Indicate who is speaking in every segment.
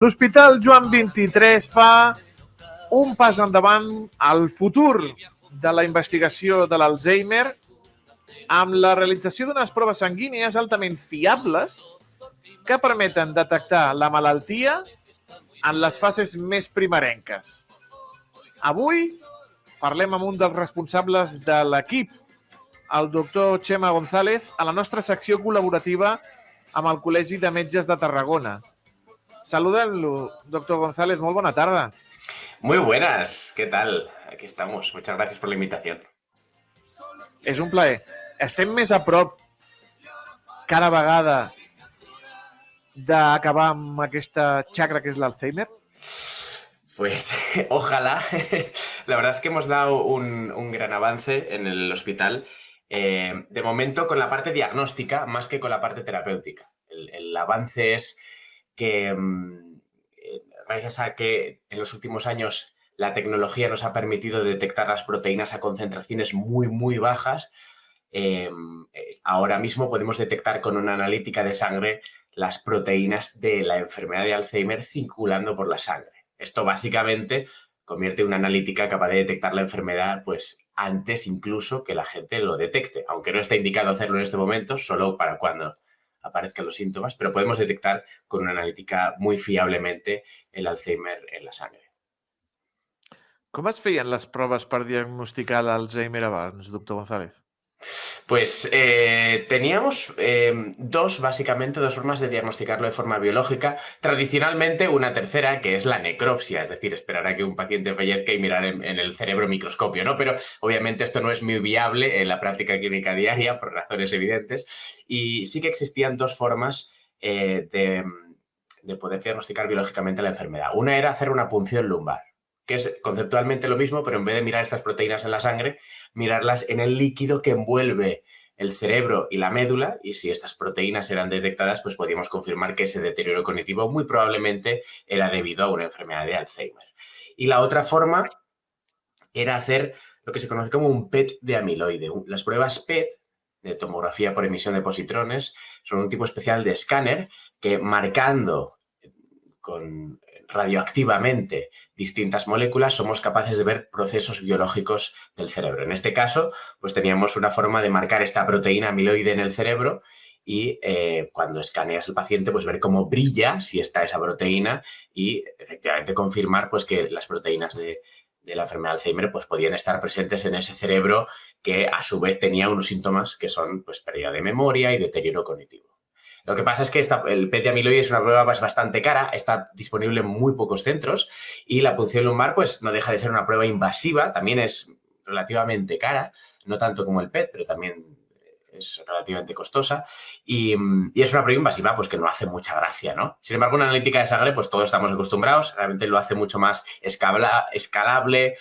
Speaker 1: L'Hospital Joan 23 fa un pas endavant al futur de la investigació de l'Alzheimer amb la realització d'unes proves sanguínies altament fiables que permeten detectar la malaltia en les fases més primerenques. Avui parlem amb un dels responsables de l'equip, el doctor Chema González, a la nostra secció col·laborativa amb el Col·legi de Metges de Tarragona. Saludem-lo, doctor González, molt bona tarda.
Speaker 2: Muy buenas, ¿qué tal? Aquí estamos, muchas gracias por la invitación.
Speaker 1: És un plaer. Estem més a prop cada vegada d'acabar amb aquesta xacra que és l'Alzheimer?
Speaker 2: Pues ojalá. La verdad es que hemos dado un gran avance en el hospital, de momento con la parte diagnóstica más que con la parte terapéutica. El avance es que gracias a que en los últimos años la tecnología nos ha permitido detectar las proteínas a concentraciones muy bajas, ahora mismo podemos detectar con una analítica de sangre las proteínas de la enfermedad de Alzheimer circulando por la sangre. Esto básicamente convierte una analítica capaz de detectar la enfermedad pues antes incluso que la gente lo detecte, aunque no está indicado hacerlo en este momento, solo para cuando aparezcan los síntomas, pero podemos detectar con una analítica muy fiablemente el Alzheimer en la sangre.
Speaker 1: Com es feien les proves per diagnosticar l'Alzheimer abans, doctor González?
Speaker 2: Pues teníamos dos formas de diagnosticarlo de forma biológica. Tradicionalmente una tercera, que es la necropsia, es decir, esperar a que un paciente fallezca y mirar en el cerebro microscopio, ¿no? Pero obviamente esto no es muy viable en la práctica clínica diaria por razones evidentes. Y sí que existían dos formas de poder diagnosticar biológicamente la enfermedad. Una era hacer una punción lumbar, que es conceptualmente lo mismo, pero en vez de mirar estas proteínas en la sangre, mirarlas en el líquido que envuelve el cerebro y la médula, y si estas proteínas eran detectadas, pues podíamos confirmar que ese deterioro cognitivo muy probablemente era debido a una enfermedad de Alzheimer. Y la otra forma era hacer lo que se conoce como un PET de amiloide. Las pruebas PET, de tomografía por emisión de positrones, son un tipo especial de escáner que marcando radioactivamente distintas moléculas, somos capaces de ver procesos biológicos del cerebro. En este caso, pues teníamos una forma de marcar esta proteína amiloide en el cerebro y cuando escaneas al paciente, pues ver cómo brilla si está esa proteína y efectivamente confirmar pues que las proteínas de la enfermedad de Alzheimer pues podían estar presentes en ese cerebro que a su vez tenía unos síntomas que son pues pérdida de memoria y deterioro cognitivo. Lo que pasa es que el PET de amiloide es una prueba bastante cara, está disponible en muy pocos centros y la punción lumbar pues no deja de ser una prueba invasiva, también es relativamente cara, no tanto como el PET, pero también es relativamente costosa y es una prueba invasiva pues que no hace mucha gracia, ¿no? Sin embargo, una analítica de sangre pues todos estamos acostumbrados, realmente lo hace mucho más escalable,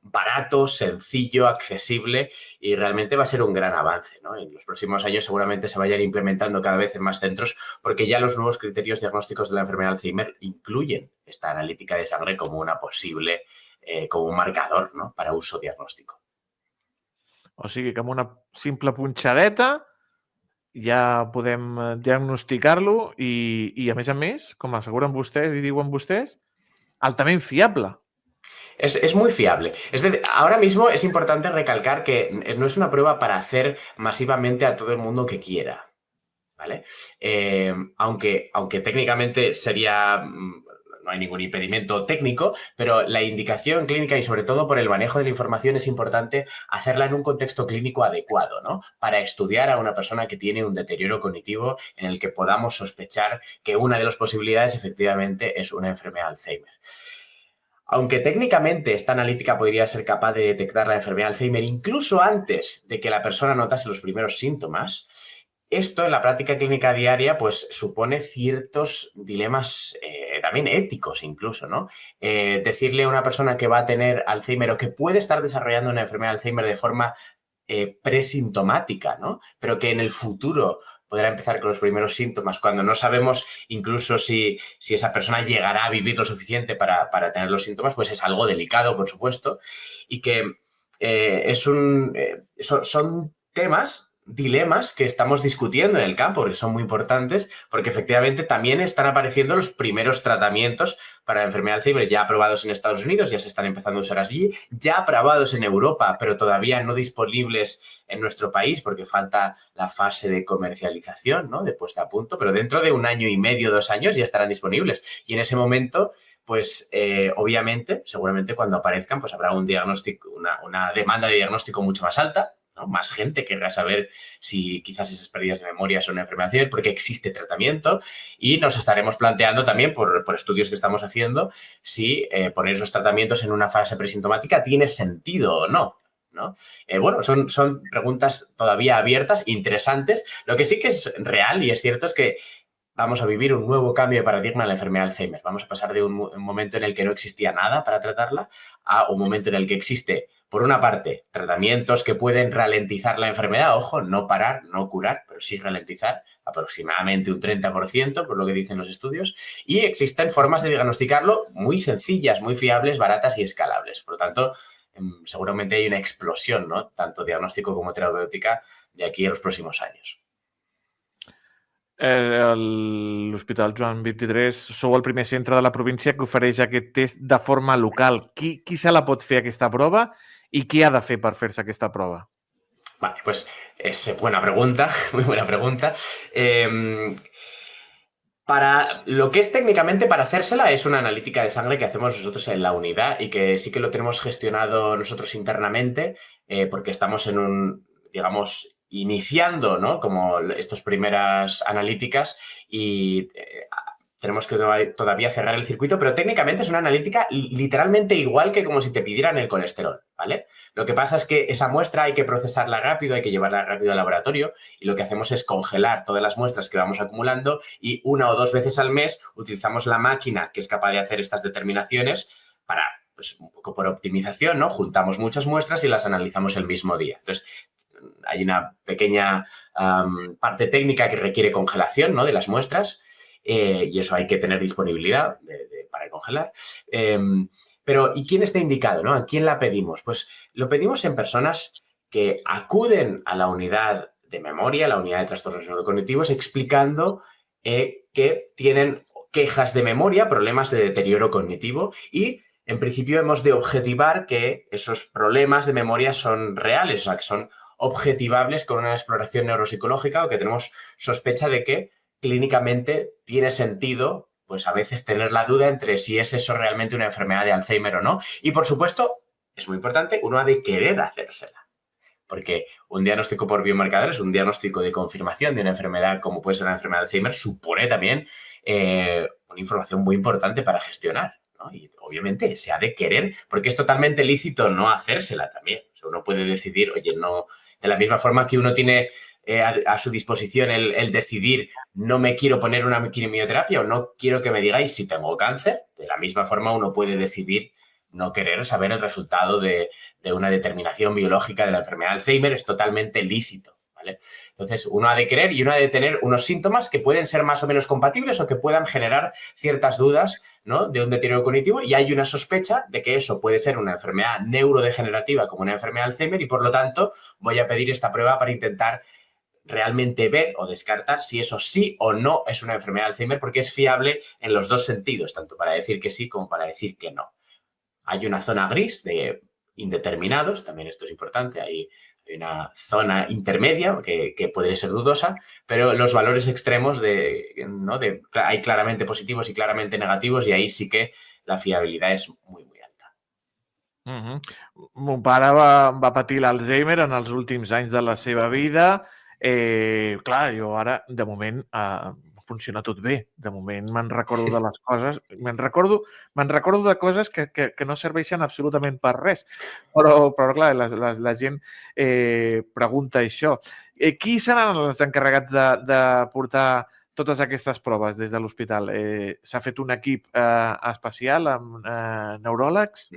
Speaker 2: barato, sencillo, accesible y realmente va a ser un gran avance, ¿no? En los próximos años seguramente se vayan implementando cada vez en más centros porque ya los nuevos criterios diagnósticos de la enfermedad de Alzheimer incluyen esta analítica de sangre como una posible, como un marcador, ¿no? Para uso diagnóstico.
Speaker 1: O sigui que amb una simple punxadeta ja podem diagnosticar-lo i a més, com asseguren vostès i diuen vostès, altament fiable.
Speaker 2: Es muy fiable. Es decir, ahora mismo es importante recalcar que no es una prueba para hacer masivamente a todo el mundo que quiera, ¿vale? Aunque técnicamente sería... no hay ningún impedimento técnico, pero la indicación clínica y sobre todo por el manejo de la información es importante hacerla en un contexto clínico adecuado, ¿no? Para estudiar a una persona que tiene un deterioro cognitivo en el que podamos sospechar que una de las posibilidades efectivamente es una enfermedad de Alzheimer. Aunque técnicamente esta analítica podría ser capaz de detectar la enfermedad de Alzheimer incluso antes de que la persona notase los primeros síntomas, esto en la práctica clínica diaria pues supone ciertos dilemas también éticos incluso, ¿no? Decirle a una persona que va a tener Alzheimer o que puede estar desarrollando una enfermedad de Alzheimer de forma presintomática, ¿no? Pero que en el futuro podrá empezar con los primeros síntomas cuando no sabemos incluso si esa persona llegará a vivir lo suficiente para tener los síntomas, pues es algo delicado, por supuesto, y que son temas dilemas que estamos discutiendo en el campo, porque son muy importantes, porque efectivamente también están apareciendo los primeros tratamientos para la enfermedad de Alzheimer ya aprobados en Estados Unidos, ya se están empezando a usar allí, ya aprobados en Europa, pero todavía no disponibles en nuestro país porque falta la fase de comercialización, ¿no? De puesta a punto, pero dentro de 1 año y medio, 2 años ya estarán disponibles. Y en ese momento, pues obviamente, seguramente cuando aparezcan, pues habrá un diagnóstico, una demanda de diagnóstico mucho más alta, ¿no? Más gente querrá saber si quizás esas pérdidas de memoria son una enfermedad de Alzheimer porque existe tratamiento y nos estaremos planteando también por estudios que estamos haciendo si poner esos tratamientos en una fase presintomática tiene sentido o no, ¿no? Bueno, son preguntas todavía abiertas, interesantes. Lo que sí que es real y es cierto es que vamos a vivir un nuevo cambio de paradigma en la enfermedad de Alzheimer. Vamos a pasar de un momento en el que no existía nada para tratarla a un momento en el que existe, por una parte, tratamientos que pueden ralentizar la enfermedad, ojo, no parar, no curar, pero sí ralentizar aproximadamente un 30%, por lo que dicen los estudios, y existen formas de diagnosticarlo muy sencillas, muy fiables, baratas y escalables. Por lo tanto, seguramente hay una explosión, ¿no? Tanto diagnóstico como terapèutica de aquí a los próximos años.
Speaker 1: L'Hospital Joan 23 sou el primer centre de la província que ofereix aquest test de forma local. Qui se la pot fer aquesta prova i què ha de fer per fer-se aquesta prova?
Speaker 2: Vale, pues es buena pregunta, muy buena pregunta. Para lo que es técnicamente para hacérsela es una analítica de sangre que hacemos nosotros en la unidad y que sí que lo tenemos gestionado nosotros internamente porque estamos digamos, iniciando, ¿no? Como estas primeras analíticas y tenemos que todavía cerrar el circuito, pero técnicamente es una analítica literalmente igual que como si te pidieran el colesterol, ¿vale? Lo que pasa es que esa muestra hay que procesarla rápido, hay que llevarla rápido al laboratorio y lo que hacemos es congelar todas las muestras que vamos acumulando y 1 o 2 veces al mes utilizamos la máquina que es capaz de hacer estas determinaciones para, pues un poco por optimización, ¿no? Juntamos muchas muestras y las analizamos el mismo día. Entonces, hay una pequeña parte técnica que requiere congelación, ¿no? De las muestras y eso hay que tener disponibilidad para congelar. Pero, ¿y quién está indicado, no? ¿A quién la pedimos? Pues lo pedimos en personas que acuden a la unidad de memoria, la unidad de trastornos neurocognitivos, explicando que tienen quejas de memoria, problemas de deterioro cognitivo y, en principio, hemos de objetivar que esos problemas de memoria son reales, o sea, que son objetivables con una exploración neuropsicológica o que tenemos sospecha de que clínicamente tiene sentido, pues a veces tener la duda entre si es eso realmente una enfermedad de Alzheimer o no. Y, por supuesto, es muy importante, uno ha de querer hacérsela. Porque un diagnóstico por biomarcadores, un diagnóstico de confirmación de una enfermedad como puede ser la enfermedad de Alzheimer, supone también una información muy importante para gestionar, ¿no? Y obviamente se ha de querer, porque es totalmente lícito no hacérsela también. O sea, uno puede decidir, oye, no, de la misma forma que uno tiene a su disposición el decidir no me quiero poner una quimioterapia o no quiero que me digáis si tengo cáncer, de la misma forma uno puede decidir no querer saber el resultado de una determinación biológica de la enfermedad de Alzheimer, es totalmente lícito, ¿vale? Entonces, uno ha de querer y uno ha de tener unos síntomas que pueden ser más o menos compatibles o que puedan generar ciertas dudas, ¿no? De un deterioro cognitivo y hay una sospecha de que eso puede ser una enfermedad neurodegenerativa como una enfermedad de Alzheimer y, por lo tanto, voy a pedir esta prueba para intentar realmente ver o descartar si eso sí o no es una enfermedad de Alzheimer porque es fiable en los dos sentidos, tanto para decir que sí como para decir que no. Hay una zona gris de indeterminados, también esto es importante, hay una zona intermedia que puede ser dudosa, pero los valores extremos ¿no? hay claramente positivos y claramente negativos y ahí sí que la fiabilidad es muy, muy alta.
Speaker 1: Mon pare va patir l'Alzheimer en els últims anys de la seva vida. Clar, jo ara, de moment, funciona tot bé. De moment me'n recordo de les coses. Me'n recordo de coses que no serveixen absolutament per res. Però clar, la gent pregunta això. Qui seran els encarregats de portar totes aquestes proves des de l'hospital? S'ha fet un equip especial amb neuròlegs?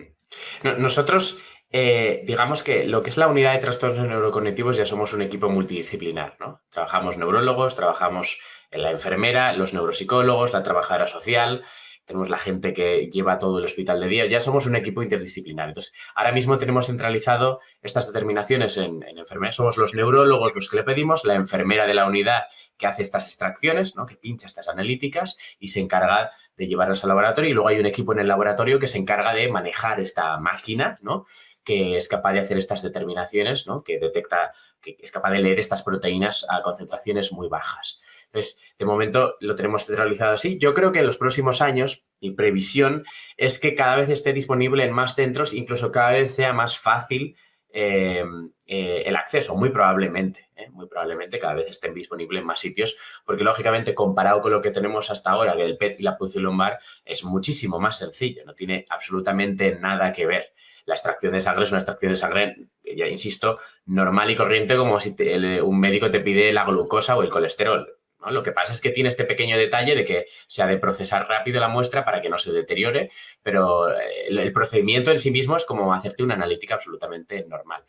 Speaker 2: Nosotros, digamos que lo que es la unidad de trastornos neurocognitivos ya somos un equipo multidisciplinar, ¿no? Trabajamos neurólogos, trabajamos en la enfermera, los neuropsicólogos, la trabajadora social, tenemos la gente que lleva todo el hospital de día, ya somos un equipo interdisciplinario. Entonces, ahora mismo tenemos centralizado estas determinaciones en enfermería. Somos los neurólogos los que le pedimos, la enfermera de la unidad que hace estas extracciones, ¿no? Que pincha estas analíticas y se encarga de llevarlas al laboratorio, y luego hay un equipo en el laboratorio que se encarga de manejar esta máquina, ¿no? Que es capaz de hacer estas determinaciones, ¿no? Que detecta, que es capaz de leer estas proteínas a concentraciones muy bajas. Entonces, de momento lo tenemos centralizado así. Yo creo que en los próximos años, mi previsión es que cada vez esté disponible en más centros, incluso cada vez sea más fácil el acceso, muy probablemente cada vez estén disponibles en más sitios, porque lógicamente comparado con lo que tenemos hasta ahora, que el PET y la punción lumbar, es muchísimo más sencillo, no tiene absolutamente nada que ver. La extracción de sangre es una extracción de sangre, ya insisto, normal y corriente, como si un médico te pide la glucosa o el colesterol, ¿no? Lo que pasa es que tiene este pequeño detalle de que se ha de procesar rápido la muestra para que no se deteriore, pero el procedimiento en sí mismo es como hacerte una analítica absolutamente normal.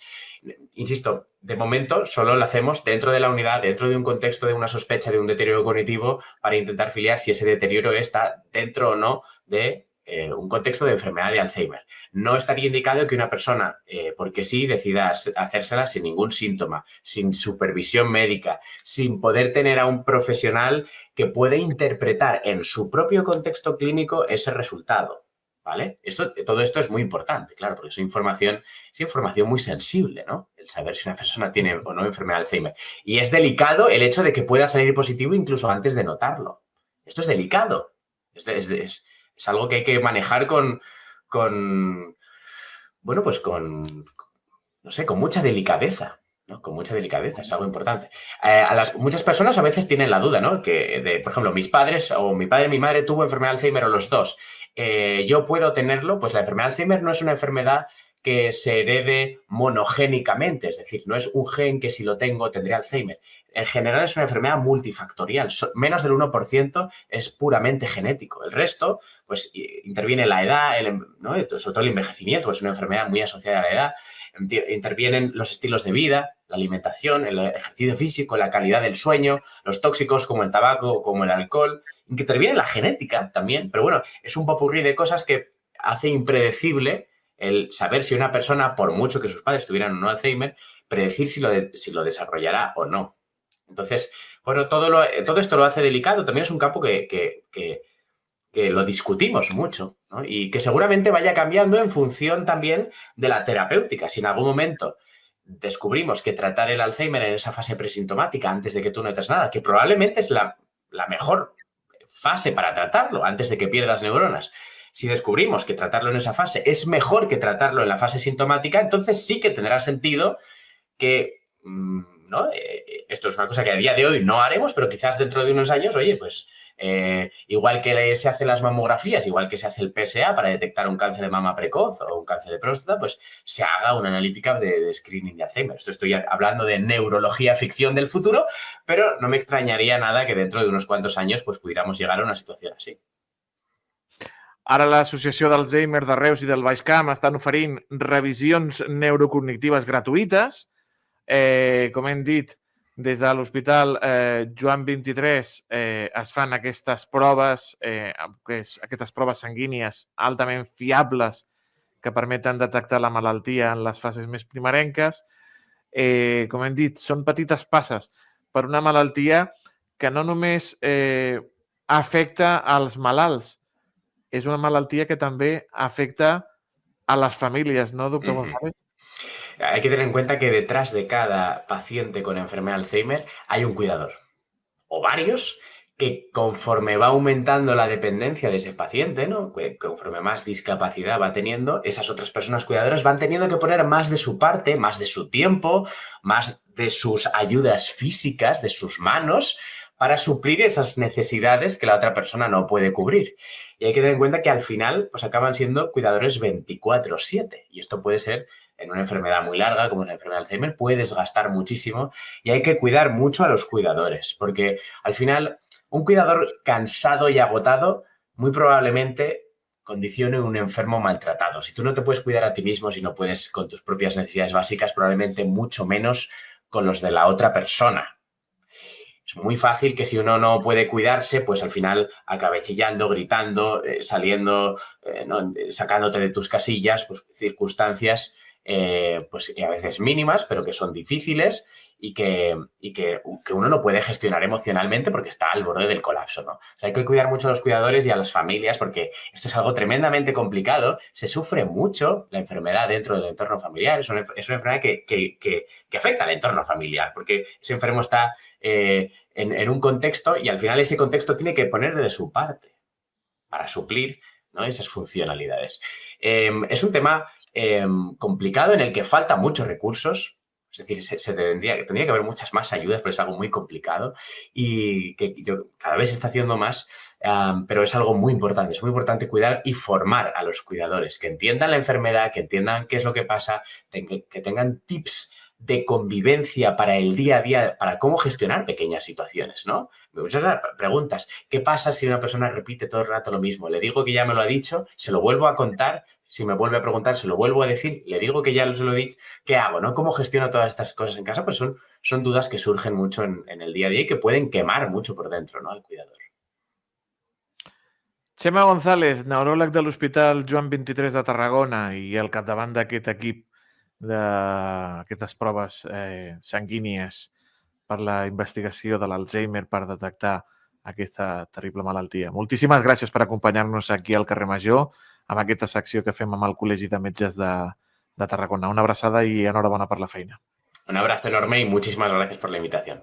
Speaker 2: Insisto, de momento solo lo hacemos dentro de la unidad, dentro de un contexto de una sospecha de un deterioro cognitivo, para intentar filiar si ese deterioro está dentro o no de un contexto de enfermedad de Alzheimer. No estaría indicado que una persona, porque sí, decida hacérsela sin ningún síntoma, sin supervisión médica, sin poder tener a un profesional que pueda interpretar en su propio contexto clínico ese resultado, ¿vale? Todo esto es muy importante, claro, porque es información muy sensible, ¿no? El saber si una persona tiene o no enfermedad de Alzheimer. Y es delicado el hecho de que pueda salir positivo incluso antes de notarlo. Esto es delicado. Es algo que hay que manejar bueno, pues no sé, con mucha delicadeza, ¿no? Con mucha delicadeza, es algo importante. Muchas personas a veces tienen la duda, ¿no? Por ejemplo, mis padres o mi padre y mi madre tuvo enfermedad de Alzheimer o los dos. ¿Yo puedo tenerlo? Pues la enfermedad de Alzheimer no es una enfermedad que se herede monogénicamente, es decir, no es un gen que si lo tengo tendré Alzheimer. En general es una enfermedad multifactorial, menos del 1% es puramente genético. El resto, pues interviene la edad, ¿no? Sobre todo el envejecimiento, es una enfermedad muy asociada a la edad. Intervienen los estilos de vida, la alimentación, el ejercicio físico, la calidad del sueño, los tóxicos como el tabaco, como el alcohol, interviene la genética también, pero bueno, es un popurrí de cosas que hace impredecible el saber si una persona, por mucho que sus padres tuvieran o no Alzheimer, predecir si lo desarrollará o no. Entonces, bueno, todo esto lo hace delicado. También es un campo que lo discutimos mucho, ¿no? Y que seguramente vaya cambiando en función también de la terapéutica. Si en algún momento descubrimos que tratar el Alzheimer en esa fase presintomática, antes de que tú notes nada, que probablemente es la mejor fase para tratarlo, antes de que pierdas neuronas. Si descubrimos que tratarlo en esa fase es mejor que tratarlo en la fase sintomática, entonces sí que tendrá sentido que, ¿no? Esto es una cosa que a día de hoy no haremos, pero quizás dentro de unos años, oye, pues igual que se hacen las mamografías, igual que se hace el PSA para detectar un cáncer de mama precoz o un cáncer de próstata, pues se haga una analítica de screening de Alzheimer. Esto estoy hablando de neurología ficción del futuro, pero no me extrañaría nada que dentro de unos cuantos años pues pudiéramos llegar a una situación así.
Speaker 1: Ara l'Associació d'Alzheimer de Reus i del Baix Camp estan oferint revisions neurocognitives gratuïtes. Com hem dit, des de l'Hospital Joan 23 es fan aquestes proves, aquestes proves sanguínies altament fiables que permeten detectar la malaltia en les fases més primerenques. Com hem dit, són petites passes per una malaltia que no només afecta als malalts, és una malaltia que també afecta a les famílies, ¿no, doctor González?
Speaker 2: Hay que tener en cuenta que detrás de cada paciente con enfermedad de Alzheimer hay un cuidador, o varios, que conforme va aumentando la dependencia de ese paciente, ¿no? Conforme más discapacidad va teniendo, esas otras personas cuidadoras van teniendo que poner más de su parte, más de su tiempo, más de sus ayudas físicas, de sus manos, para suplir esas necesidades que la otra persona no puede cubrir. Y hay que tener en cuenta que al final pues acaban siendo cuidadores 24/7. Y esto puede ser en una enfermedad muy larga, como es la enfermedad de Alzheimer, puede desgastar muchísimo y hay que cuidar mucho a los cuidadores, porque al final un cuidador cansado y agotado muy probablemente condicione un enfermo maltratado. Si tú no te puedes cuidar a ti mismo, si no puedes con tus propias necesidades básicas, probablemente mucho menos con los de la otra persona. Es muy fácil que si uno no puede cuidarse, pues al final acabe chillando, gritando, saliendo, ¿no? Sacándote de tus casillas, pues circunstancias pues a veces mínimas, pero que son difíciles y que uno no puede gestionar emocionalmente porque está al borde del colapso, ¿no? O sea, hay que cuidar mucho a los cuidadores y a las familias porque esto es algo tremendamente complicado. Se sufre mucho la enfermedad dentro del entorno familiar. Es una enfermedad que afecta al entorno familiar porque ese enfermo está en un contexto y al final ese contexto tiene que poner de su parte para suplir, ¿no? Esas funcionalidades. Es un tema complicado en el que faltan muchos recursos. Es decir, tendría que haber muchas más ayudas, pero es algo muy complicado y que cada vez se está haciendo más, pero es algo muy importante. Es muy importante cuidar y formar a los cuidadores, que entiendan la enfermedad, que entiendan qué es lo que pasa, que tengan tips de convivencia para el día a día, para cómo gestionar pequeñas situaciones, ¿no? Muchas preguntas. ¿Qué pasa si una persona repite todo el rato lo mismo? Le digo que ya me lo ha dicho, se lo vuelvo a contar, si me vuelve a preguntar, se lo vuelvo a decir, le digo que ya se lo he dicho, ¿qué hago, no? ¿Cómo gestiono todas estas cosas en casa? Pues son dudas que surgen mucho en el día a día y que pueden quemar mucho por dentro, ¿no? Al cuidador.
Speaker 1: Xema González, neuròleg de l'Hospital Joan 23 de Tarragona i al capdavant d'aquest equip d'aquestes proves sanguínies per la investigació de l'Alzheimer per detectar aquesta terrible malaltia. Moltíssimes gràcies per acompanyar-nos aquí al carrer Major amb aquesta secció que fem amb el Col·legi de Metges de Tarragona. Una abraçada i enhorabona per la feina.
Speaker 2: Un abrazo enorme y muchísimas gracias por la invitación.